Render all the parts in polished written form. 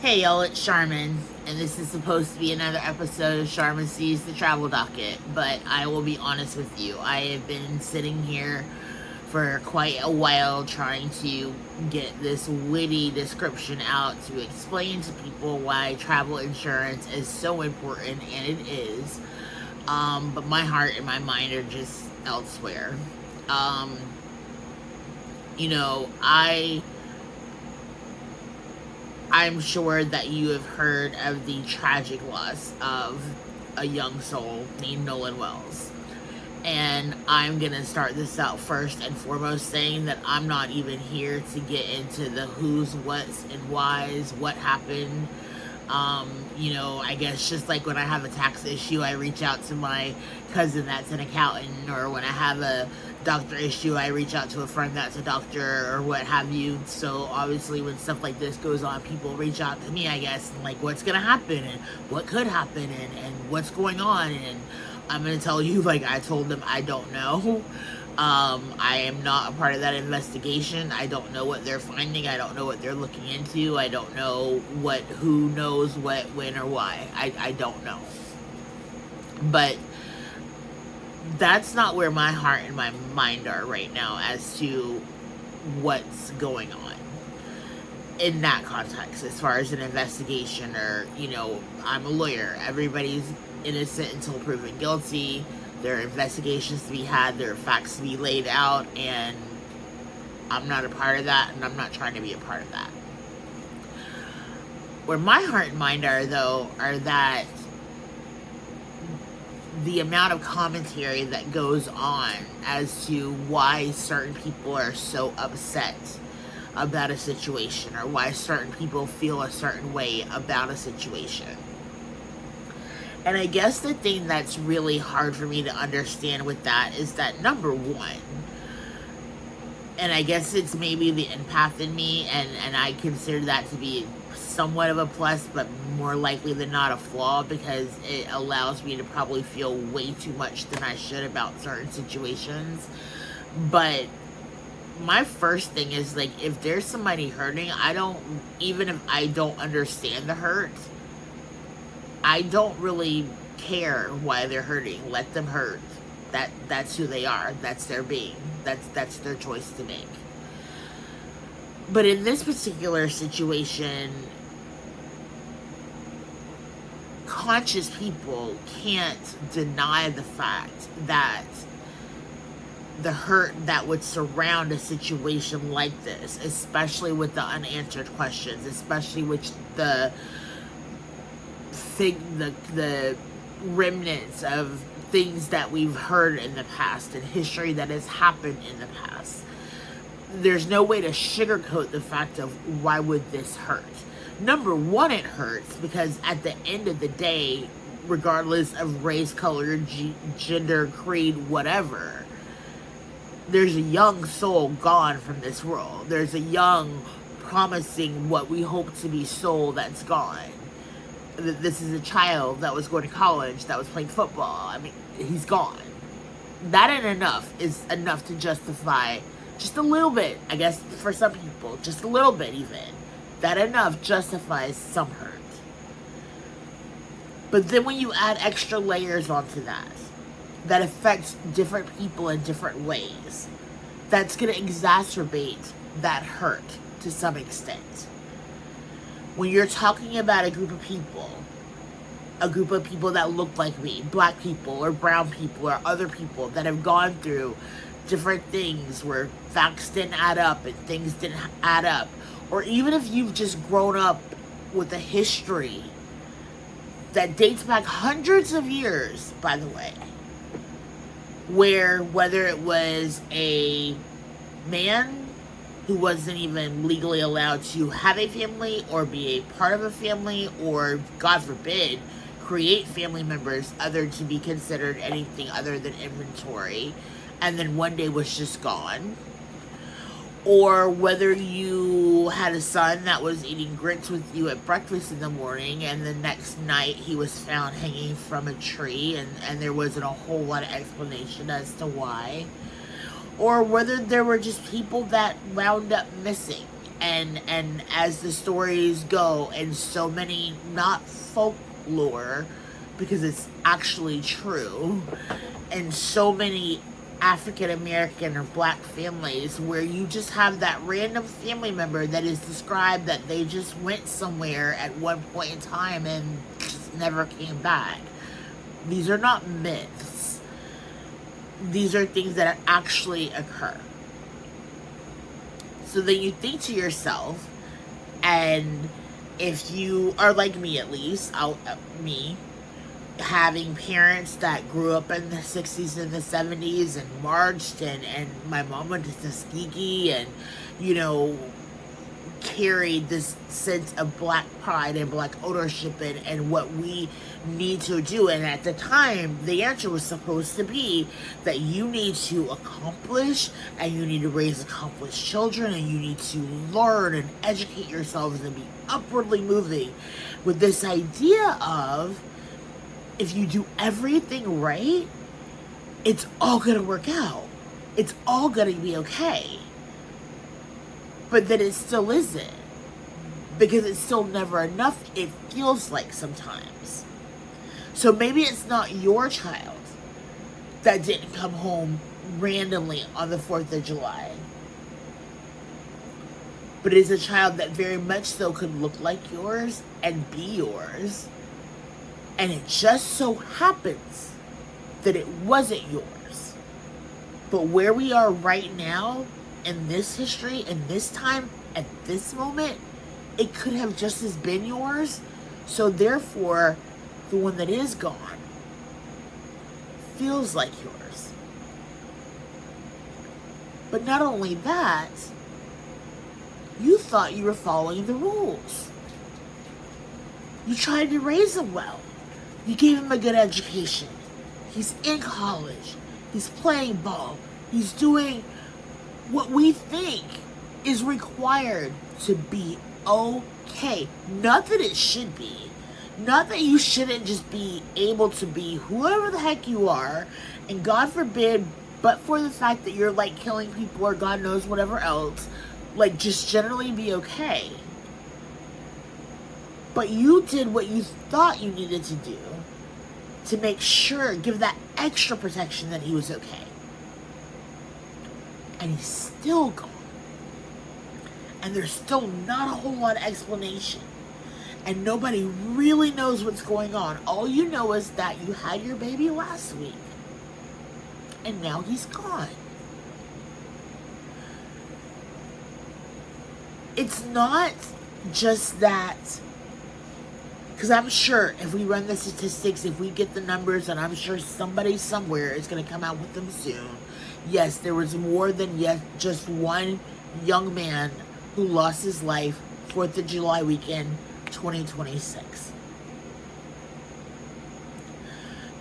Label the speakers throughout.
Speaker 1: Hey y'all, it's Charmin, and this is supposed to be another episode of SharminSeas, the travel docket, but I will be honest with you, I have been sitting here for quite a while trying to get this witty description out to explain to people why travel insurance is so important, and it is, but my heart and my mind are just elsewhere. Um, you know, I'm sure that you have heard of the tragic loss of a young soul named Nolan Wells. And I'm going to start this out first and foremost saying that I'm not even here to get into the who's, what's, and why's, what happened. I guess just like when I have a tax issue, I reach out to my cousin that's an accountant, or when I have a doctor issue, I reach out to a friend that's a doctor, or what have you. So obviously when stuff like this goes on, people reach out to me, I guess, and like what's gonna happen and what could happen and what's going on. And I'm gonna tell you, like I told them, I don't know. I am not a part of that investigation. I don't know what they're finding. I don't know what they're looking into. I don't know who knows what, when, or why. I don't know. But that's not where my heart and my mind are right now as to what's going on in that context, as far as an investigation, or, I'm a lawyer. Everybody's innocent until proven guilty. There are investigations to be had, there are facts to be laid out, and I'm not a part of that, and I'm not trying to be a part of that. Where my heart and mind are, though, are that the amount of commentary that goes on as to why certain people are so upset about a situation, or why certain people feel a certain way about a situation. And I guess the thing that's really hard for me to understand with that is that, number one, and I guess it's maybe the empath in me, and I consider that to be somewhat of a plus, but more likely than not a flaw, because it allows me to probably feel way too much than I should about certain situations. But my first thing is, like, if there's somebody hurting, even if I don't understand the hurt, I don't really care why they're hurting. Let them hurt. That's who they are. That's their being. That's their choice to make. But in this particular situation, conscious people can't deny the fact that the hurt that would surround a situation like this, especially with the unanswered questions, especially with the remnants of things that we've heard in the past and history that has happened in the past. There's no way to sugarcoat the fact of why would this hurt. Number one, it hurts because at the end of the day, regardless of race, color, gender, creed, whatever, there's a young soul gone from this world. There's a young, promising, what we hope to be soul that's gone. This is a child that was going to college, that was playing football. I mean, he's gone. That ain't enough is enough to justify, just a little bit, I guess, for some people, just a little bit even. That enough justifies some hurt. But then when you add extra layers onto that affects different people in different ways, that's going to exacerbate that hurt to some extent. When you're talking about a group of people that look like me, black people or brown people or other people that have gone through different things where facts didn't add up and things didn't add up, or even if you've just grown up with a history that dates back hundreds of years, by the way, where whether it was a man who wasn't even legally allowed to have a family or be a part of a family, or, God forbid, create family members other to be considered anything other than inventory, and then one day was just gone. Or whether you had a son that was eating grits with you at breakfast in the morning, and the next night he was found hanging from a tree, and there wasn't a whole lot of explanation as to why. Or whether there were just people that wound up missing And as the stories go, and so many, not folklore, because it's actually true, and so many African American or black families where you just have that random family member that is described that they just went somewhere at one point in time and just never came back. These are not myths. These are things that actually occur. So then you think to yourself, and if you are like me, at least, me, having parents that grew up in the 60s and the 70s and marched, and my mom went to Tuskegee and, you know, carried this sense of black pride and black ownership and what we need to do. And at the time, the answer was supposed to be that you need to accomplish, and you need to raise accomplished children, and you need to learn and educate yourselves and be upwardly moving, with this idea of, if you do everything right, it's all gonna work out. It's all gonna be okay. But then it still isn't. Because it's still never enough, it feels like sometimes. So maybe it's not your child that didn't come home randomly on the 4th of July. But it's a child that very much so could look like yours and be yours. And it just so happens that it wasn't yours. But where we are right now, in this history, in this time, at this moment, it could have just as been yours. So therefore, the one that is gone feels like yours. But not only that, you thought you were following the rules. You tried to raise him well. You gave him a good education. He's in college. He's playing ball. He's doing what we think is required to be okay. Not that it should be. Not that you shouldn't just be able to be whoever the heck you are. And God forbid, but for the fact that you're like killing people or God knows whatever else, like just generally be okay. But you did what you thought you needed to do to make sure, give that extra protection that he was okay. And he's still gone. And there's still not a whole lot of explanation. And nobody really knows what's going on. All you know is that you had your baby last week. And now he's gone. It's not just that, because I'm sure if we run the statistics, if we get the numbers, and I'm sure somebody somewhere is going to come out with them soon. Yes, there was more than just one young man who lost his life 4th of July weekend, 2026.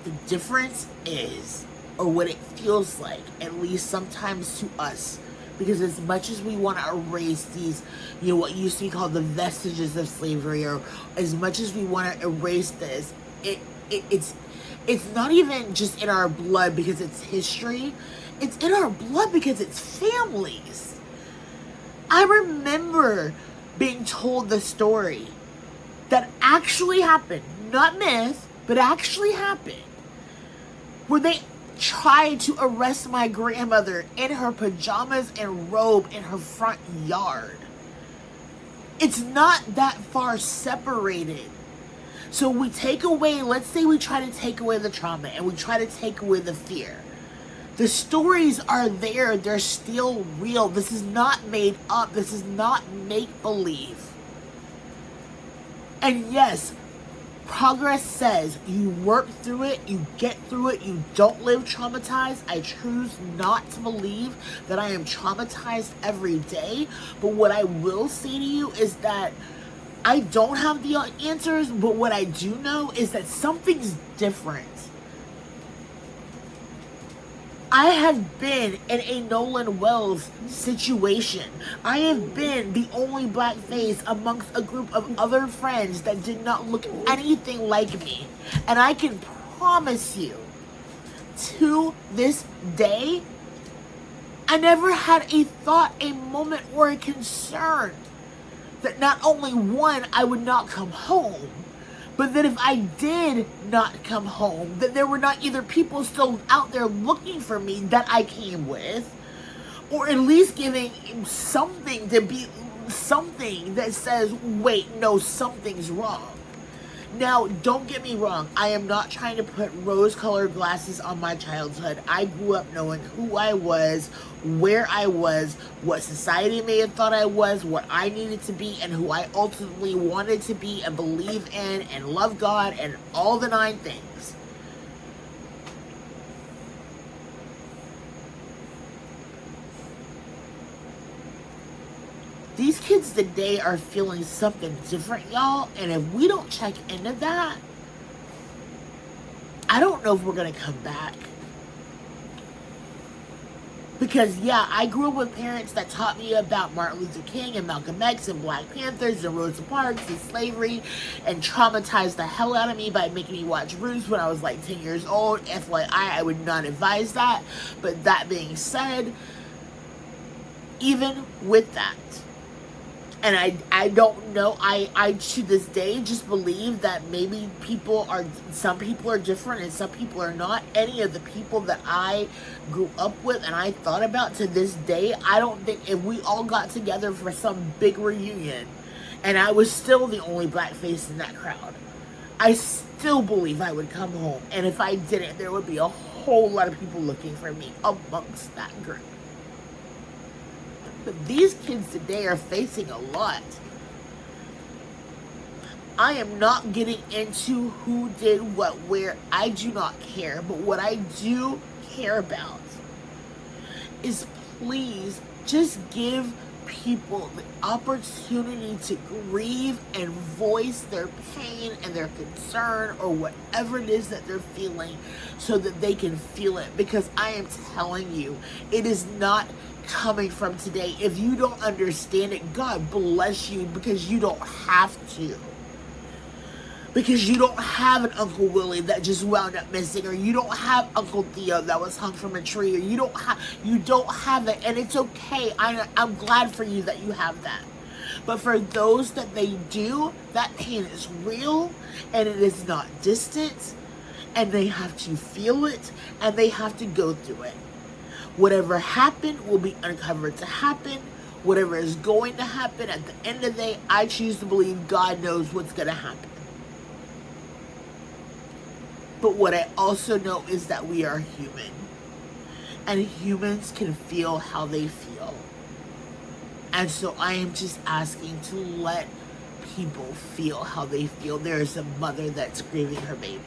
Speaker 1: The difference is, or what it feels like, at least sometimes to us, because as much as we want to erase these, you know, what used to be called the vestiges of slavery, or as much as we want to erase this, it's not even just in our blood because it's history. It's in our blood because it's families. I remember being told the story that actually happened, not myth, but actually happened, where they tried to arrest my grandmother in her pajamas and robe in her front yard. It's not that far separated. So we take away, let's say we try to take away the trauma and we try to take away the fear. The stories are there. They're still real. This is not made up. This is not make-believe. And yes, progress says you work through it, you get through it, you don't live traumatized. I choose not to believe that I am traumatized every day. But what I will say to you is that I don't have the answers, but what I do know is that something's different. I have been in a Nolan Wells situation. I have been the only black face amongst a group of other friends that did not look anything like me. And I can promise you, to this day, I never had a thought, a moment, or a concern that not only one, I would not come home, but that if I did not come home, that there were not either people still out there looking for me that I came with, or at least giving something to be something that says, wait, no, something's wrong. Now, don't get me wrong. I am not trying to put rose-colored glasses on my childhood. I grew up knowing who I was, where I was, what society may have thought I was, what I needed to be, and who I ultimately wanted to be and believe in and love God and all the 9 things. These kids today are feeling something different, y'all, and if we don't check into that, I don't know if we're going to come back. Because, yeah, I grew up with parents that taught me about Martin Luther King and Malcolm X and Black Panthers and Rosa Parks and slavery, and traumatized the hell out of me by making me watch Roots when I was like 10 years old. FYI, I would not advise that. But that being said, even with that, and I don't know, I to this day just believe that maybe some people are different and some people are not. Any of the people that I grew up with and I thought about to this day, I don't think if we all got together for some big reunion and I was still the only black face in that crowd, I still believe I would come home. And if I didn't, there would be a whole lot of people looking for me amongst that group. But these kids today are facing a lot. I am not getting into who did what, where. I do not care. But what I do care about is, please just give people the opportunity to grieve and voice their pain and their concern or whatever it is that they're feeling so that they can feel it. Because I am telling you, it is not coming from today. If you don't understand it, God bless you, because you don't have to. Because you don't have an Uncle Willie that just wound up missing, or you don't have Uncle Theo that was hung from a tree, or you don't have it, and it's okay. I'm glad for you that you have that. But for those that they do, that pain is real, and it is not distant, and they have to feel it, and they have to go through it. Whatever happened will be uncovered to happen. Whatever is going to happen, at the end of the day, I choose to believe God knows what's going to happen. But what I also know is that we are human. And humans can feel how they feel. And so I am just asking to let people feel how they feel. There is a mother that's grieving her baby.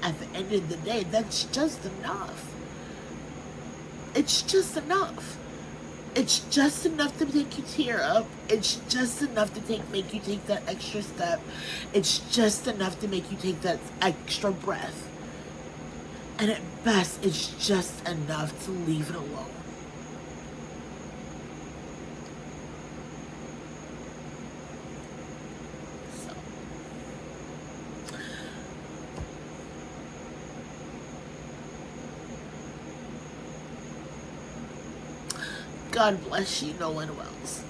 Speaker 1: At the end of the day, that's just enough. It's just enough. It's just enough to make you tear up. It's just enough to make you take that extra step. It's just enough to make you take that extra breath. And at best, it's just enough to leave it alone. God bless you, Nolan Wells.